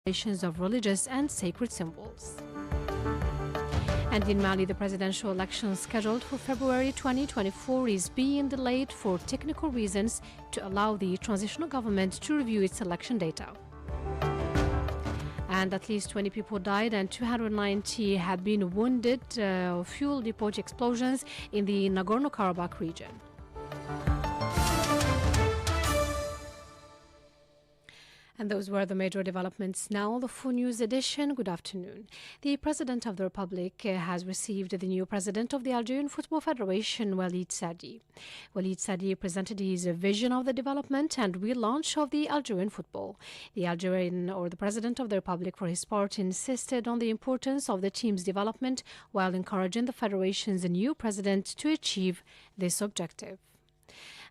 of religious and sacred symbols. And in Mali, the presidential election scheduled for February 2024 is being delayed for technical reasons to allow the transitional government to review its election data. And at least 20 people died and 290 have been wounded of fuel depot explosions in the Nagorno-Karabakh region. And those were the major developments. Now, the full news edition. Good afternoon. The President of the Republic has received the new President of the Algerian Football Federation, Walid Saadi. Walid Saadi presented his vision of the development and relaunch of the Algerian football. The President of the Republic, for his part, insisted on the importance of the team's development while encouraging the Federation's new President to achieve this objective.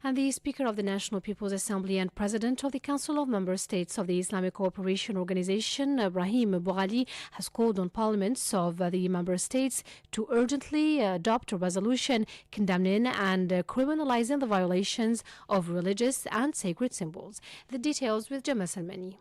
And the Speaker of the National People's Assembly and President of the Council of Member States of the Islamic Cooperation Organization, Brahim Boughali, has called on parliaments of the member states to urgently adopt a resolution condemning and criminalizing the violations of religious and sacred symbols. The details with Jamal Salmani.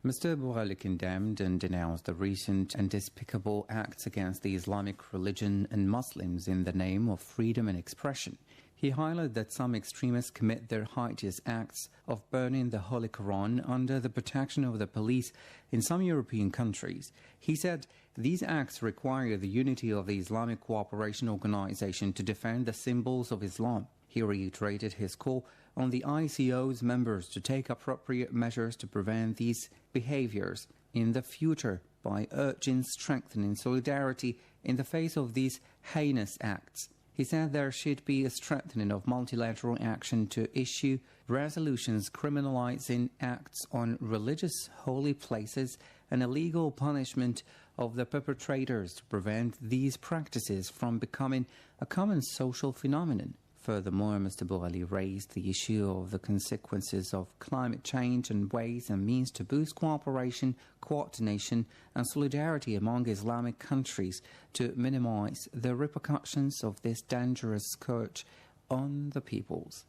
Mr. Boughali condemned and denounced the recent and despicable acts against the Islamic religion and Muslims in the name of freedom and expression. He highlighted that some extremists commit their hideous acts of burning the Holy Quran under the protection of the police in some European countries. He said these acts require the unity of the Islamic Cooperation Organization to defend the symbols of Islam. He reiterated his call on the ICO's members to take appropriate measures to prevent these behaviors in the future by urging strengthening solidarity in the face of these heinous acts. He said there should be a strengthening of multilateral action to issue resolutions criminalizing acts on religious holy places and illegal punishment of the perpetrators to prevent these practices from becoming a common social phenomenon. Furthermore, Mr. Boughali raised the issue of the consequences of climate change and ways and means to boost cooperation, coordination and solidarity among Islamic countries to minimize the repercussions of this dangerous scourge on the peoples.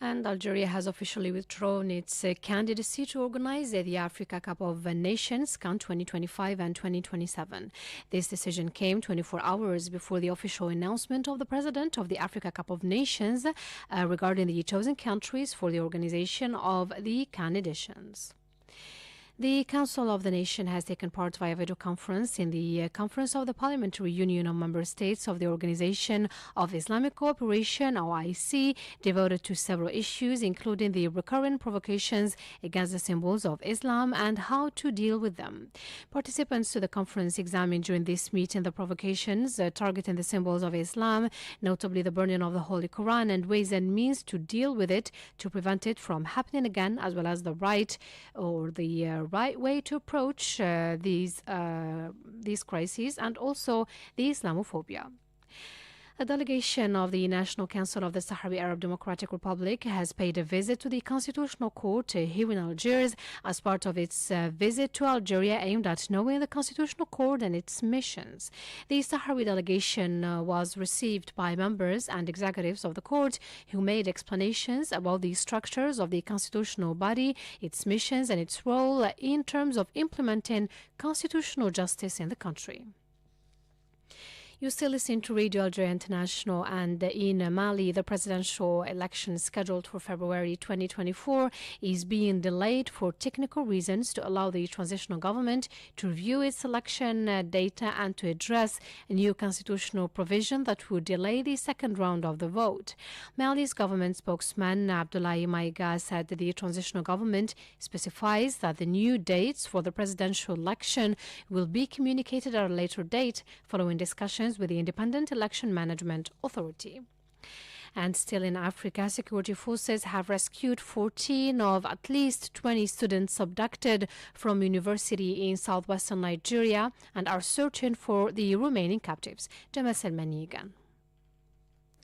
And Algeria has officially withdrawn its candidacy to organize the Africa Cup of Nations, CAN 2025 and 2027. This decision came 24 hours before the official announcement of the President of the Africa Cup of Nations regarding the chosen countries for the organization of the CAN editions. The Council of the Nation has taken part via video conference in the Conference of the Parliamentary Union of Member States of the Organization of Islamic Cooperation, OIC, devoted to several issues, including the recurrent provocations against the symbols of Islam and how to deal with them. Participants to the conference examined during this meeting the provocations targeting the symbols of Islam, notably the burning of the Holy Quran, and ways and means to deal with it to prevent it from happening again, as well as the right way to approach these crises and also the Islamophobia. A delegation of the National Council of the Sahrawi Arab Democratic Republic has paid a visit to the Constitutional Court here in Algiers as part of its visit to Algeria aimed at knowing the Constitutional Court and its missions. The Sahrawi delegation was received by members and executives of the court who made explanations about the structures of the constitutional body, its missions and its role in terms of implementing constitutional justice in the country. You still listen to Radio Algeria International, and in Mali, the presidential election scheduled for February 2024 is being delayed for technical reasons to allow the transitional government to review its election data and to address a new constitutional provision that would delay the second round of the vote. Mali's government spokesman Abdoulaye Maïga said that the transitional government specifies that the new dates for the presidential election will be communicated at a later date following discussions with the Independent Election Management Authority. And still in Africa, security forces have rescued 14 of at least 20 students abducted from university in southwestern Nigeria and are searching for the remaining captives. Jamal Salmani again.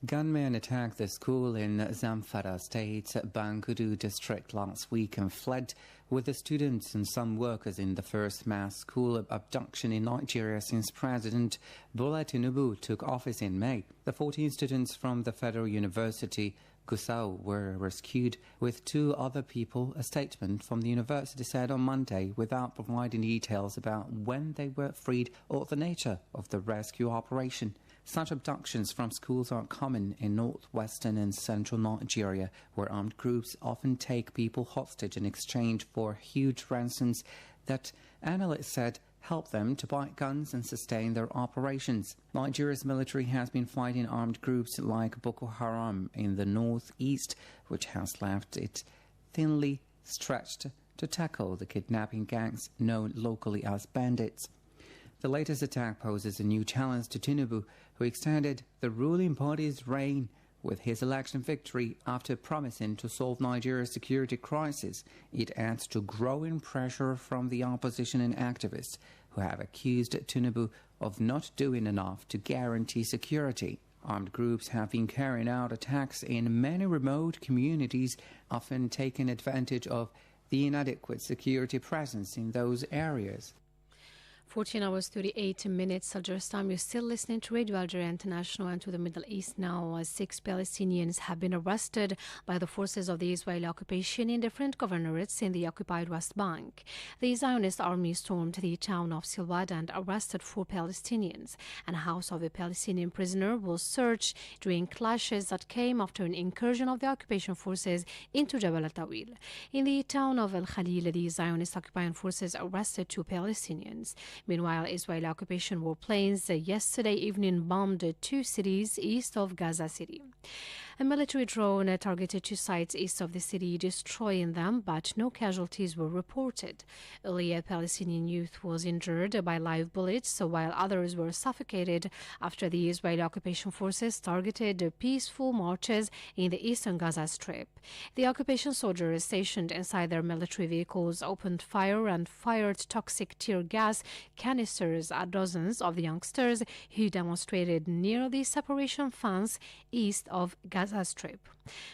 Gunmen attacked the school in Zamfara State, Bangudu district last week and fled with the students and some workers in the first mass school abduction in Nigeria since President Bola Tinubu took office in May. The 14 students from the Federal University Gusau were rescued with 2 other people, a statement from the university said on Monday, without providing details about when they were freed or the nature of the rescue operation. Such abductions from schools are common in northwestern and central Nigeria, where armed groups often take people hostage in exchange for huge ransoms that analysts said help them to buy guns and sustain their operations. Nigeria's military has been fighting armed groups like Boko Haram in the northeast, which has left it thinly stretched to tackle the kidnapping gangs known locally as bandits. The latest attack poses a new challenge to Tinubu, who extended the ruling party's reign with his election victory after promising to solve Nigeria's security crisis. It adds to growing pressure from the opposition and activists who have accused Tinubu of not doing enough to guarantee security. Armed groups have been carrying out attacks in many remote communities, often taking advantage of the inadequate security presence in those areas. 14 hours 38 minutes Algeria's time. You're still listening to Radio Algeria International and to the Middle East now. 6 Palestinians have been arrested by the forces of the Israeli occupation in different governorates in the occupied West Bank. The Zionist army stormed the town of Silwad and arrested 4 Palestinians. And a house of a Palestinian prisoner was searched during clashes that came after an incursion of the occupation forces into Jabal al-Tawil. In the town of Al-Khalil, the Zionist occupying forces arrested 2 Palestinians. Meanwhile, Israeli occupation warplanes yesterday evening bombed 2 cities east of Gaza City. A military drone targeted 2 sites east of the city, destroying them, but no casualties were reported. Earlier, a Palestinian youth was injured by live bullets, while others were suffocated after the Israeli occupation forces targeted peaceful marches in the eastern Gaza Strip. The occupation soldiers stationed inside their military vehicles opened fire and fired toxic tear gas canisters at dozens of the youngsters who demonstrated near the separation fence east of Gaza Strip.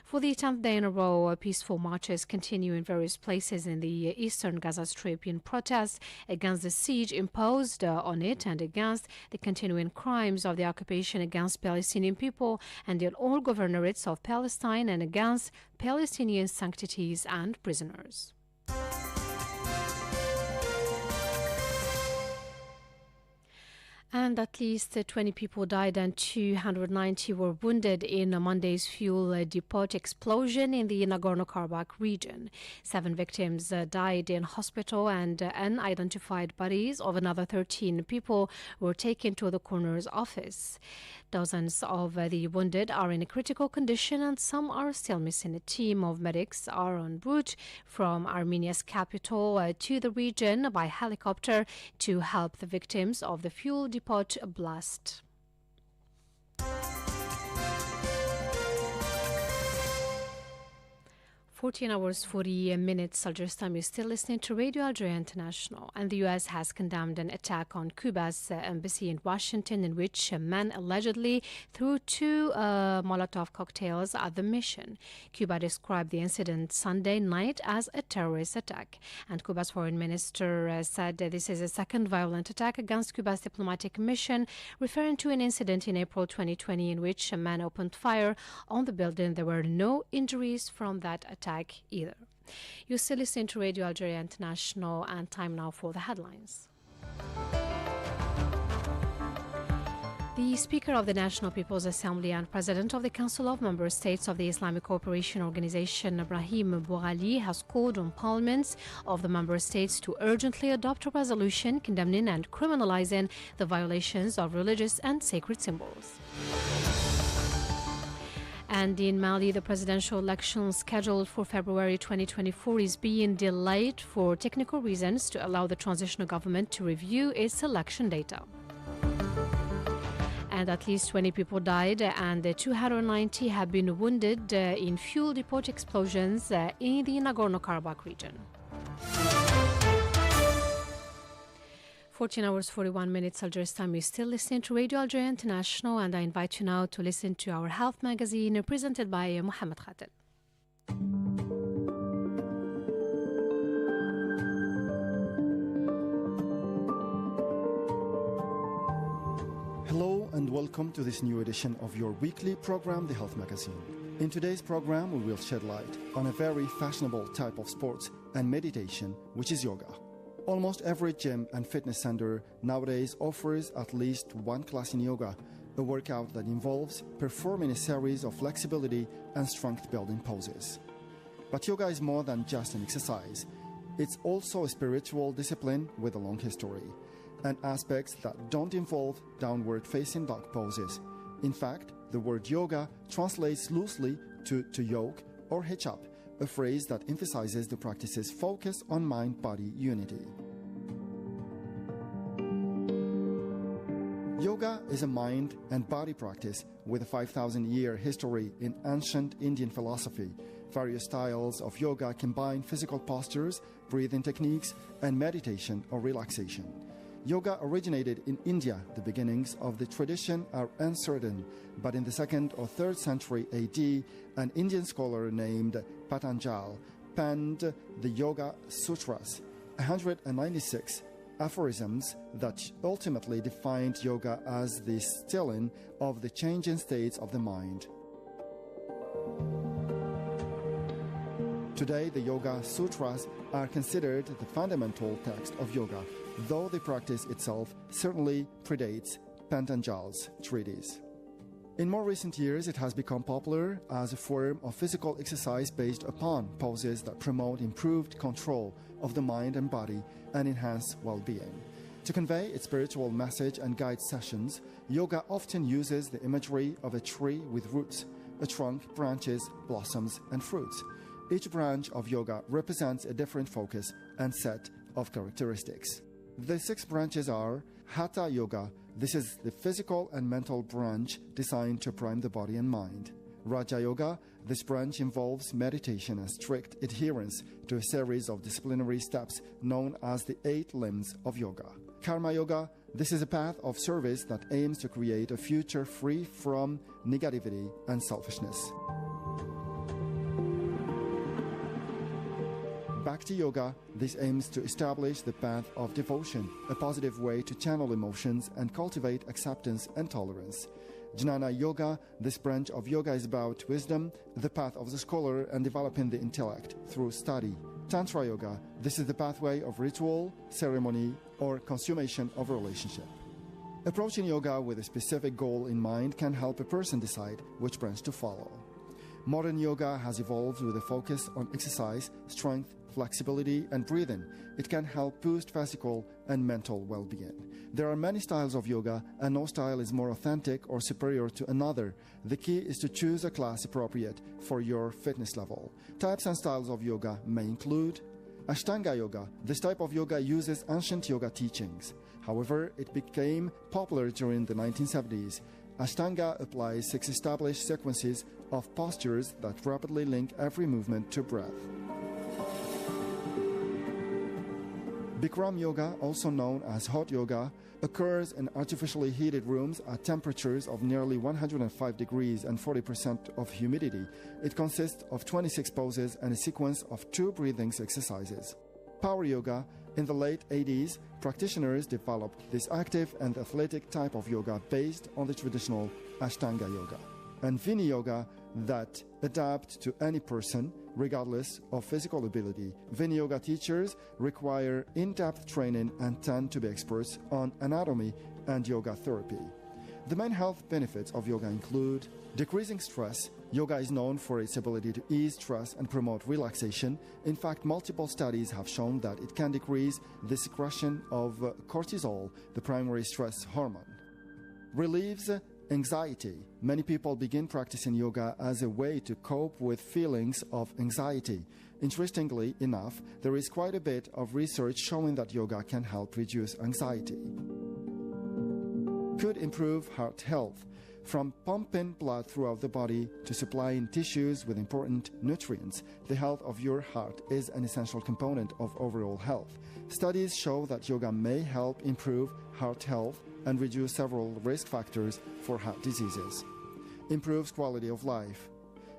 For the 10th day in a row, peaceful marches continue in various places in the eastern Gaza Strip in protest against the siege imposed on it and against the continuing crimes of the occupation against Palestinian people and in all governorates of Palestine and against Palestinian sanctities and prisoners. And at least 20 people died and 290 were wounded in Monday's fuel depot explosion in the Nagorno-Karabakh region. 7 victims died in hospital and unidentified bodies of another 13 people were taken to the coroner's office. Dozens of the wounded are in a critical condition and some are still missing. A team of medics are en route from Armenia's capital to the region by helicopter to help the victims of the fuel depot blast. 14 hours 40 minutes Algeria's time. You're still listening to Radio Algeria International. And the U.S. has condemned an attack on Cuba's embassy in Washington in which a man allegedly threw 2 Molotov cocktails at the mission. Cuba described the incident Sunday night as a terrorist attack. And Cuba's foreign minister said this is a second violent attack against Cuba's diplomatic mission, referring to an incident in April 2020 in which a man opened fire on the building. There were no injuries from that attack either. You still listen to Radio Algeria International, and time now for the headlines. The Speaker of the National People's Assembly and President of the Council of Member States of the Islamic Cooperation Organization, Ibrahim Boughali, has called on parliaments of the member states to urgently adopt a resolution condemning and criminalizing the violations of religious and sacred symbols. And in Mali, the presidential election scheduled for February 2024 is being delayed for technical reasons to allow the transitional government to review its election data. And at least 20 people died and 290 have been wounded in fuel depot explosions in the Nagorno-Karabakh region. 14 hours 41 minutes Algeria's time. You're still listening to Radio Algeria International, and I invite you now to listen to our health magazine presented by Mohamed Khatel. Hello and welcome to this new edition of your weekly program, The Health Magazine. In today's program, we will shed light on a very fashionable type of sports and meditation, which is yoga. Almost every gym and fitness center nowadays offers at least one class in yoga, a workout that involves performing a series of flexibility and strength-building poses. But yoga is more than just an exercise. It's also a spiritual discipline with a long history, and aspects that don't involve downward-facing dog poses. In fact, the word yoga translates loosely to yoke or hitch up, a phrase that emphasizes the practice's focus on mind-body unity. Yoga is a mind and body practice with a 5,000-year history in ancient Indian philosophy. Various styles of yoga combine physical postures, breathing techniques, and meditation or relaxation. Yoga originated in India. The beginnings of the tradition are uncertain, but in the 2nd or 3rd century AD, an Indian scholar named Patanjali penned the Yoga Sutras, 196 aphorisms that ultimately defined yoga as the stilling of the changing states of the mind. Today, the Yoga Sutras are considered the fundamental text of yoga, though the practice itself certainly predates Patanjali's treatise. In more recent years, it has become popular as a form of physical exercise based upon poses that promote improved control of the mind and body and enhance well-being. To convey its spiritual message and guide sessions, yoga often uses the imagery of a tree with roots, a trunk, branches, blossoms, and fruits. Each branch of yoga represents a different focus and set of characteristics. The 6 branches are Hatha Yoga. This is the physical and mental branch designed to prime the body and mind. Raja Yoga. This branch involves meditation and strict adherence to a series of disciplinary steps known as the 8 limbs of yoga. Karma Yoga. This is a path of service that aims to create a future free from negativity and selfishness. Bhakti Yoga. This aims to establish the path of devotion, a positive way to channel emotions and cultivate acceptance and tolerance. Jnana Yoga. This branch of yoga is about wisdom, the path of the scholar, and developing the intellect through study. Tantra Yoga. This is the pathway of ritual, ceremony, or consummation of a relationship. Approaching yoga with a specific goal in mind can help a person decide which branch to follow. Modern yoga has evolved with a focus on exercise, strength, flexibility, and breathing. It can help boost physical and mental well-being. There are many styles of yoga, and no style is more authentic or superior to another. The key is to choose a class appropriate for your fitness level. Types and styles of yoga may include Ashtanga Yoga. This type of yoga uses ancient yoga teachings. However, it became popular during the 1970s. Ashtanga applies 6 established sequences of postures that rapidly link every movement to breath. Bikram Yoga, also known as hot yoga, occurs in artificially heated rooms at temperatures of nearly 105 degrees and 40% of humidity. It consists of 26 poses and a sequence of 2 breathing exercises. Power Yoga. In the late 80s, practitioners developed this active and athletic type of yoga based on the traditional Ashtanga Yoga. And Vini Yoga that adapt to any person regardless of physical ability. Vini Yoga teachers require in-depth training and tend to be experts on anatomy and yoga therapy. The main health benefits of yoga include decreasing stress. Yoga is known for its ability to ease stress and promote relaxation. In fact, multiple studies have shown that it can decrease the secretion of cortisol, the primary stress hormone. Relieves anxiety. Many people begin practicing yoga as a way to cope with feelings of anxiety. Interestingly enough, there is quite a bit of research showing that yoga can help reduce anxiety. Could improve heart health. From pumping blood throughout the body to supplying tissues with important nutrients, the health of your heart is an essential component of overall health. Studies show that yoga may help improve heart health and reduce several risk factors for heart diseases. Improves quality of life.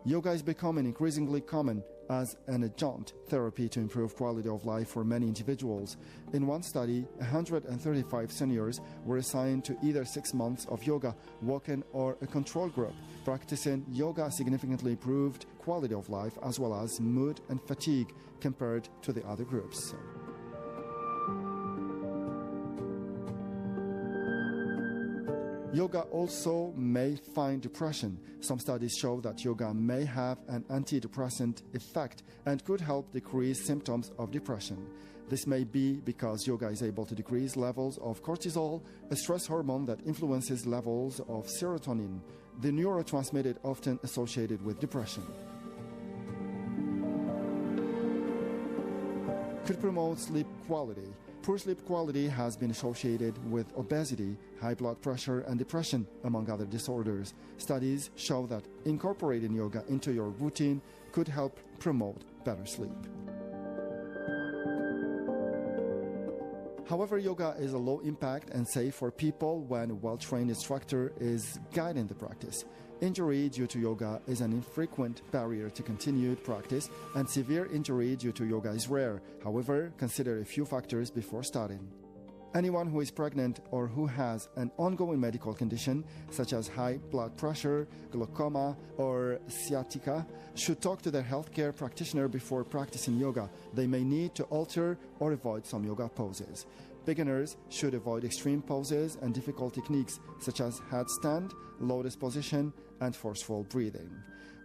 Yoga is becoming increasingly common as an adjunct therapy to improve quality of life for many individuals. In one study, 135 seniors were assigned to either 6 months of yoga, walk-in, or a control group. Practicing yoga significantly improved quality of life as well as mood and fatigue compared to the other groups. Yoga also may find depression. Some studies show that yoga may have an antidepressant effect and could help decrease symptoms of depression. This may be because yoga is able to decrease levels of cortisol, a stress hormone that influences levels of serotonin, the neurotransmitter often associated with depression. Could promote sleep quality. Poor sleep quality has been associated with obesity, high blood pressure, and depression, among other disorders. Studies show that incorporating yoga into your routine could help promote better sleep. However, yoga is a low-impact and safe for people when a well-trained instructor is guiding the practice. Injury due to yoga is an infrequent barrier to continued practice, and severe injury due to yoga is rare. However, consider a few factors before starting. Anyone who is pregnant or who has an ongoing medical condition, such as high blood pressure, glaucoma, or sciatica, should talk to their healthcare practitioner before practicing yoga. They may need to alter or avoid some yoga poses. Beginners should avoid extreme poses and difficult techniques such as headstand, lotus position, and forceful breathing.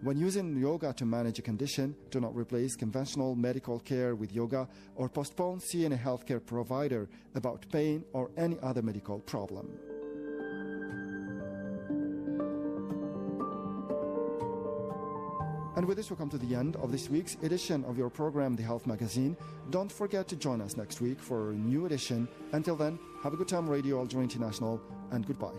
When using yoga to manage a condition, do not replace conventional medical care with yoga or postpone seeing a healthcare provider about pain or any other medical problem. And with this, we'll come to the end of this week's edition of your program, The Health Magazine. Don't forget to join us next week for a new edition. Until then, have a good time, Radio Algeria International, and goodbye.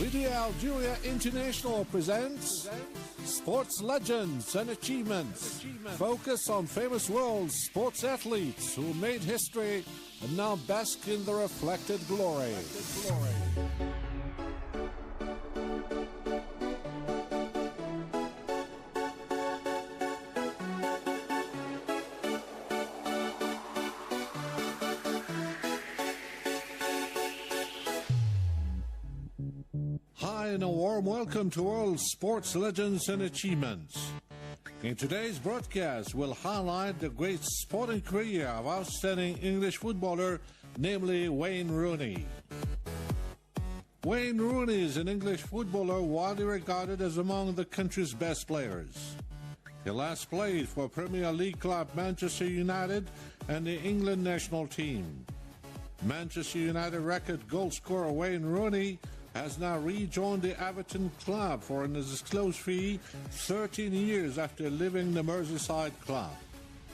Radio Algeria International presents Sports Legends and Achievements. Focus on famous world sports athletes who made history and now bask in the reflected glory. Hi and a warm welcome to World Sports Legends and Achievements. In today's broadcast, we'll highlight the great sporting career of outstanding English footballer, namely Wayne Rooney. Wayne Rooney is an English footballer widely regarded as among the country's best players. He last played for Premier League club Manchester United and the England national team. Manchester United record goal scorer Wayne Rooney has now rejoined the Everton club for an undisclosed fee 13 years after leaving the Merseyside club.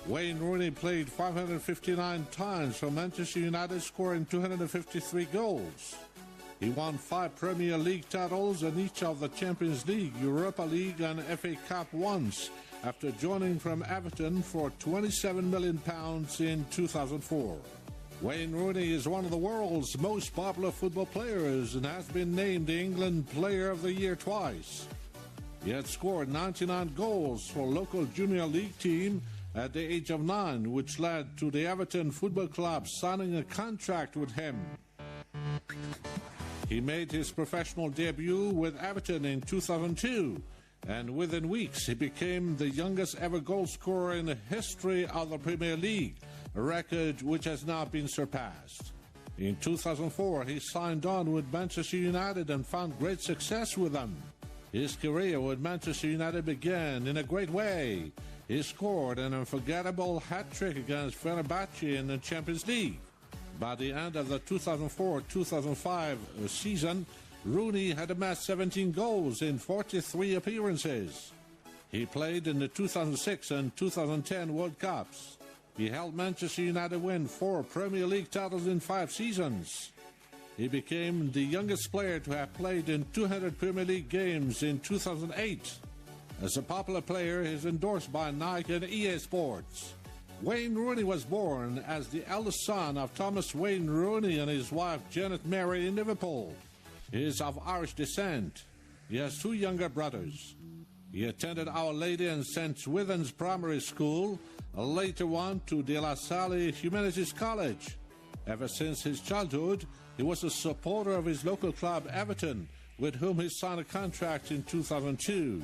Wayne Rooney played 559 times for Manchester United, scoring 253 goals. He won 5 Premier League titles and each of the Champions League, Europa League and FA Cup once, after joining from Everton for £27 million in 2004. Wayne Rooney is one of the world's most popular football players and has been named the England Player of the Year twice. He had scored 99 goals for local junior league team at the age of 9, which led to the Everton Football Club signing a contract with him. He made his professional debut with Everton in 2002, and within weeks he became the youngest ever goal scorer in the history of the Premier League, a record which has now been surpassed. In 2004, he signed on with Manchester United and found great success with them. His career with Manchester United began in a great way. He scored an unforgettable hat-trick against Fenerbahce in the Champions League. By the end of the 2004-2005 season, Rooney had amassed 17 goals in 43 appearances. He played in the 2006 and 2010 World Cups. He helped Manchester United win 4 Premier League titles in 5 seasons. He became the youngest player to have played in 200 Premier League games in 2008. As a popular player, he is endorsed by Nike and EA Sports. Wayne Rooney was born as the eldest son of Thomas Wayne Rooney and his wife Janet Mary in Liverpool. He is of Irish descent. He has two younger brothers. He attended Our Lady and St. Swithin's Primary School, later on to De La Salle Humanities College. Ever since his childhood, he was a supporter of his local club Everton, with whom he signed a contract in 2002.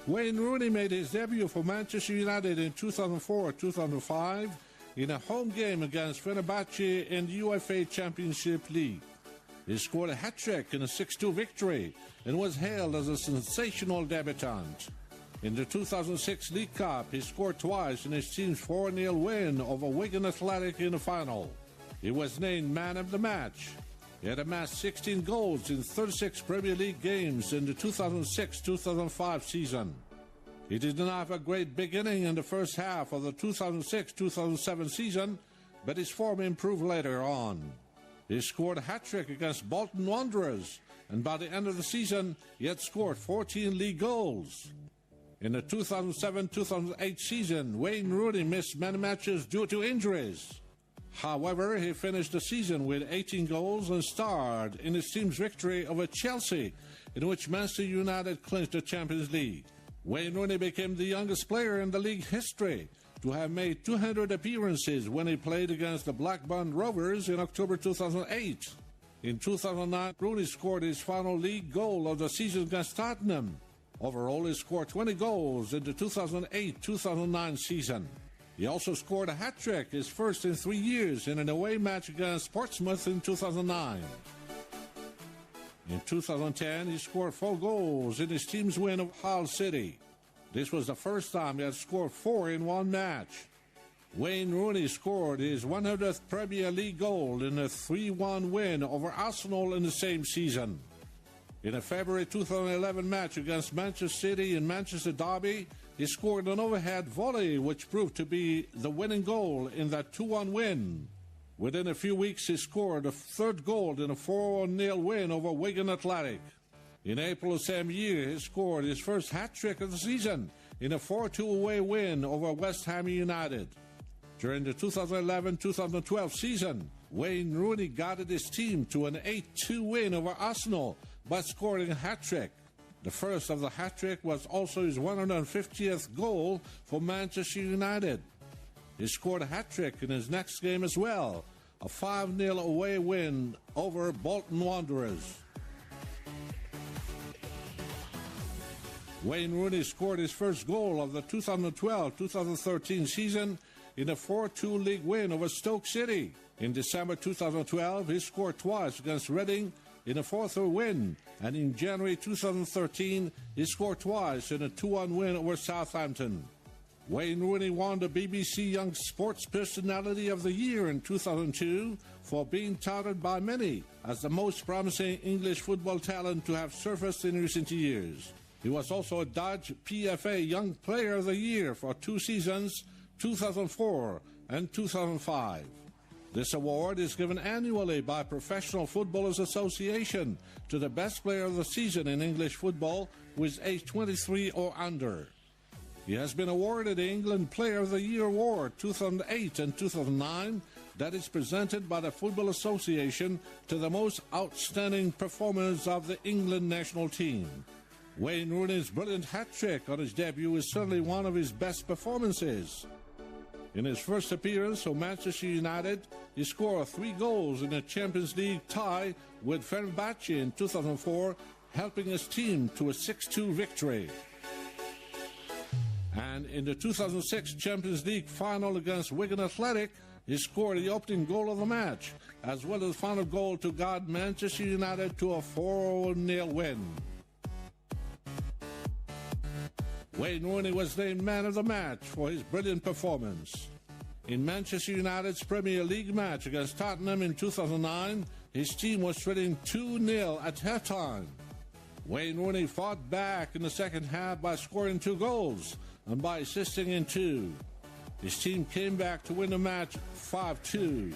Wayne Rooney made his debut for Manchester United in 2004-2005 in a home game against Fenerbahce in the UEFA Championship League. He scored a hat-trick in a 6-2 victory and was hailed as a sensational debutant. In the 2006 League Cup, he scored twice in his team's 4-0 win over Wigan Athletic in the final. He was named man of the match. He had amassed 16 goals in 36 Premier League games in the 2006-2005 season. He did not have a great beginning in the first half of the 2006-2007 season, but his form improved later on. He scored a hat-trick against Bolton Wanderers, and by the end of the season, he had scored 14 league goals. In the 2007-2008 season, Wayne Rooney missed many matches due to injuries. However, he finished the season with 18 goals and starred in his team's victory over Chelsea, in which Manchester United clinched the Champions League. Wayne Rooney became the youngest player in the league history to have made 200 appearances when he played against the Blackburn Rovers in October 2008. In 2009, Rooney scored his final league goal of the season against Tottenham. Overall, he scored 20 goals in the 2008-2009 season. He also scored a hat-trick, his first in 3 years, in an away match against Portsmouth in 2009. In 2010, he scored 4 goals in his team's win of Hull City. This was the first time he had scored 4 in one match. Wayne Rooney scored his 100th Premier League goal in a 3-1 win over Arsenal in the same season. In a February 2011 match against Manchester City in Manchester Derby, he scored an overhead volley which proved to be the winning goal in that 2-1 win. Within a few weeks, he scored a third goal in a 4-0 win over Wigan Athletic. In April of the same year, he scored his first hat-trick of the season in a 4-2 away win over West Ham United. During the 2011-2012 season, Wayne Rooney guided his team to an 8-2 win over Arsenal by scoring a hat-trick. The first of the hat-trick was also his 150th goal for Manchester United. He scored a hat-trick in his next game as well, a 5-0 away win over Bolton Wanderers. Wayne Rooney scored his first goal of the 2012-2013 season in a 4-2 league win over Stoke City. In December 2012, he scored twice against Reading in a 4-3 win, and in January 2013, he scored twice in a 2-1 win over Southampton. Wayne Rooney won the BBC Young Sports Personality of the Year in 2002 for being touted by many as the most promising English football talent to have surfaced in recent years. He was also a Dutch PFA Young Player of the Year for 2 seasons, 2004 and 2005. This award is given annually by Professional Footballers Association to the best player of the season in English football who is age 23 or under. He has been awarded the England Player of the Year Award 2008 and 2009 that is presented by the Football Association to the most outstanding performers of the England national team. Wayne Rooney's brilliant hat-trick on his debut is certainly one of his best performances. In his first appearance for Manchester United, he scored 3 goals in a Champions League tie with Fenerbahce in 2004, helping his team to a 6-2 victory. And in the 2006 Champions League final against Wigan Athletic, he scored the opening goal of the match, as well as the final goal to guide Manchester United to a 4-0 win. Wayne Rooney was named man of the match for his brilliant performance. In Manchester United's Premier League match against Tottenham in 2009, his team was trailing 2-0 at halftime. Wayne Rooney fought back in the second half by scoring 2 goals and by assisting in 2. His team came back to win the match 5-2.